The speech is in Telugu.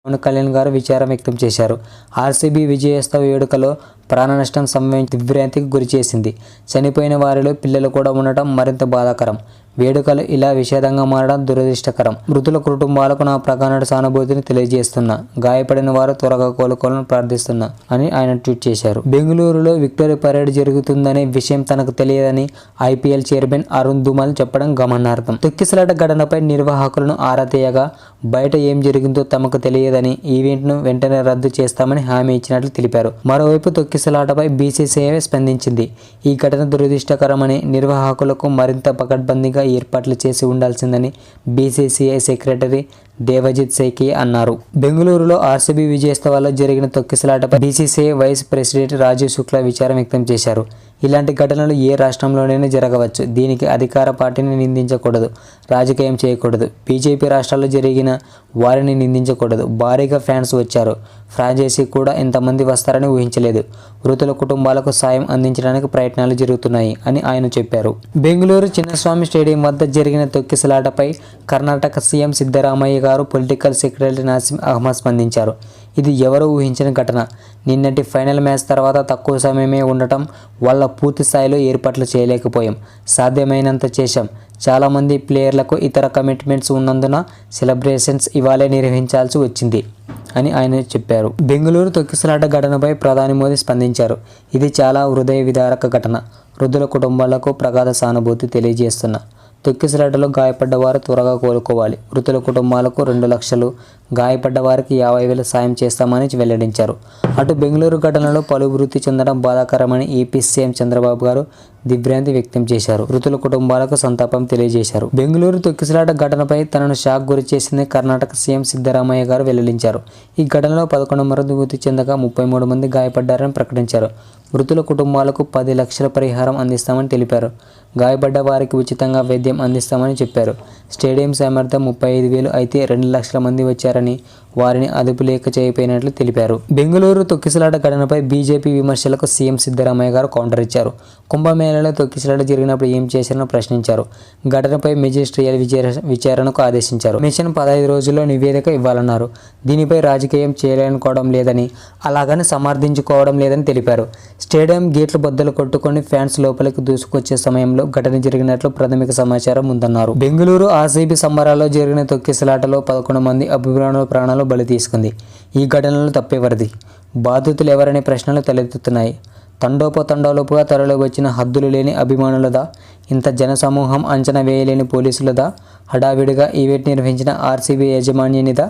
పవన్ కళ్యాణ్ గారు విచారం వ్యక్తం చేశారు. ఆర్సీబీ విజయోత్సవ వేడుకలో ప్రాణ నష్టం సంభవించి దిగ్భ్రాంతికి గురిచేసింది. చనిపోయిన వారిలో పిల్లలు కూడా ఉండటం మరింత బాధాకరం. వేడుకలు ఇలా విషాదంగా మారడం దురదృష్టకరం. మృతుల కుటుంబాలకు నా ప్రగాఢ సానుభూతిని తెలియజేస్తున్నా. గాయపడిన వారు త్వరగా కోలుకోవాలని ప్రార్థిస్తున్నా అని ఆయన ట్వీట్ చేశారు. బెంగళూరులో విక్టరీ పరేడ్ జరుగుతుందనే విషయం తనకు తెలియదని ఐపీఎల్ చైర్మన్ అరుణ్ ధుమాల్ చెప్పడం గమనార్హం. తొక్కిసలాట ఘటనపై నిర్వాహకులను ఆరా తీయగా బయట ఏం జరిగిందో తమకు తెలియదని, ఈవెంట్ను వెంటనే రద్దు చేస్తామని హామీ ఇచ్చినట్లు తెలిపారు. మరోవైపు తొక్కిసలాటపై బీసీసీఐ స్పందించింది. ఈ ఘటన దురదృష్టకరమని, నిర్వాహకులకు మరింత పకడ్బందీగా ఏర్పాట్లు చేసి ఉండాల్సిందని బీసీసీఐ సెక్రటరీ దేవజిత్ సైకి అన్నారు. బెంగళూరులో ఆర్సీబీ విజయోత్సవాల్లో జరిగిన తొక్కిసలాటపై BCCI vice president Rajeev Shukla విచారం వ్యక్తం చేశారు. ఇలాంటి ఘటనలు ఏ రాష్ట్రంలోనైనా జరగవచ్చు. దీనికి అధికార పార్టీని నిందించకూడదు, రాజకీయం చేయకూడదు. బీజేపీ రాష్ట్రాల్లో జరిగిన వారిని నిందించకూడదు. భారీగా ఫ్యాన్స్ వచ్చారు. ఫ్రాంచైజీ కూడా ఇంతమంది వస్తారని ఊహించలేదు. మృతుల కుటుంబాలకు సాయం అందించడానికి ప్రయత్నాలు జరుగుతున్నాయి అని ఆయన చెప్పారు. బెంగళూరు చిన్నస్వామి స్టేడియం వద్ద జరిగిన తొక్కిసలాటపై కర్ణాటక సీఎం సిద్ధరామయ్య గారు, పొలిటికల్ సెక్రటరీ నాసిం అహ్మద్ స్పందించారు. ఇది ఎవరూ ఊహించిన ఘటన. నిన్నటి ఫైనల్ మ్యాచ్ తర్వాత తక్కువ సమయమే ఉండటం వల్ల పూర్తి స్థాయిలో ఏర్పాట్లు చేయలేకపోయాం. సాధ్యమైనంత చేశాం. చాలామంది ప్లేయర్లకు ఇతర కమిట్మెంట్స్ ఉన్నందున సెలబ్రేషన్స్ ఇవాళే నిర్వహించాల్సి వచ్చింది అని ఆయన చెప్పారు. బెంగళూరు తొక్కిసలాట ఘటనపై ప్రధాని మోదీ స్పందించారు. ఇది చాలా హృదయ విదారక ఘటన. మృతుల కుటుంబాలకు ప్రగాఢ సానుభూతి తెలియజేస్తున్నా. తొక్కిసలాటలో గాయపడ్డ వారు త్వరగా కోలుకోవాలి. మృతుల కుటుంబాలకు 2 లక్షలు, గాయపడ్డ వారికి 50,000 సాయం చేస్తామని వెల్లడించారు. అటు బెంగళూరు ఘటనలో పలువురు మృతి చెందడం బాధాకరమని ఏపీ సీఎం చంద్రబాబు గారు దిగ్భ్రాంతి వ్యక్తం చేశారు. మృతుల కుటుంబాలకు సంతాపం తెలియజేశారు. బెంగళూరు తొక్కిసలాట ఘటనపై తనను షాక్ గురి చేసింది కర్ణాటక సీఎం సిద్ధరామయ్య గారు వెల్లడించారు. ఈ ఘటనలో 11 మంది మృతి చెందగా 33 మంది గాయపడ్డారని ప్రకటించారు. మృతుల కుటుంబాలకు 10 లక్షల పరిహారం అందిస్తామని తెలిపారు. గాయపడ్డ వారికి ఉచితంగా వైద్యం అందిస్తామని చెప్పారు. స్టేడియం సామర్థ్యం 35,000 అయితే 2 లక్షల మంది వచ్చారని, వారిని అదుపు లేక చేయపోయినట్లు తెలిపారు. బెంగళూరు తొక్కిసలాట ఘటనపై బీజేపీ విమర్శలకు సీఎం సిద్ధరామయ్య గారు కౌంటర్ ఇచ్చారు. కుంభమేళాలో తొక్కిసలాట జరిగినప్పుడు ఏం చేశారని ప్రశ్నించారు. ఘటనపై మెజిస్ట్రియల్ విచారణకు ఆదేశించారు. మిషన్ 15 రోజుల్లో నివేదిక ఇవ్వాలన్నారు. దీనిపై రాజకీయం చేయాలనుకోవడం లేదని, అలాగని సమర్థించుకోవడం లేదని తెలిపారు. స్టేడియం గేట్లు బద్దలు కొట్టుకొని ఫ్యాన్స్ లోపలికి దూసుకొచ్చే సమయంలో ఘటన జరిగినట్లు ప్రాథమిక సమాచారం ఉందన్నారు. బెంగళూరు ఆర్సీబీ సంబరాల్లో జరిగిన తొక్కిసలాటలో 11 మంది అభిమానుల ప్రాణాలు బలి తీసుకుంది. ఈ ఘటనలో తప్పెవరిది? బాధితులు ఎవరనే ప్రశ్నలు తలెత్తుతున్నాయి. తండోపతండాలుగా తరలి వచ్చిన హద్దులు లేని అభిమానులదా? ఇంత జనసమూహం అంచనా వేయలేని పోలీసులదా? హడావిడిగా ఈవెంట్ నిర్వహించిన ఆర్సీబీ యాజమాన్యానిదా?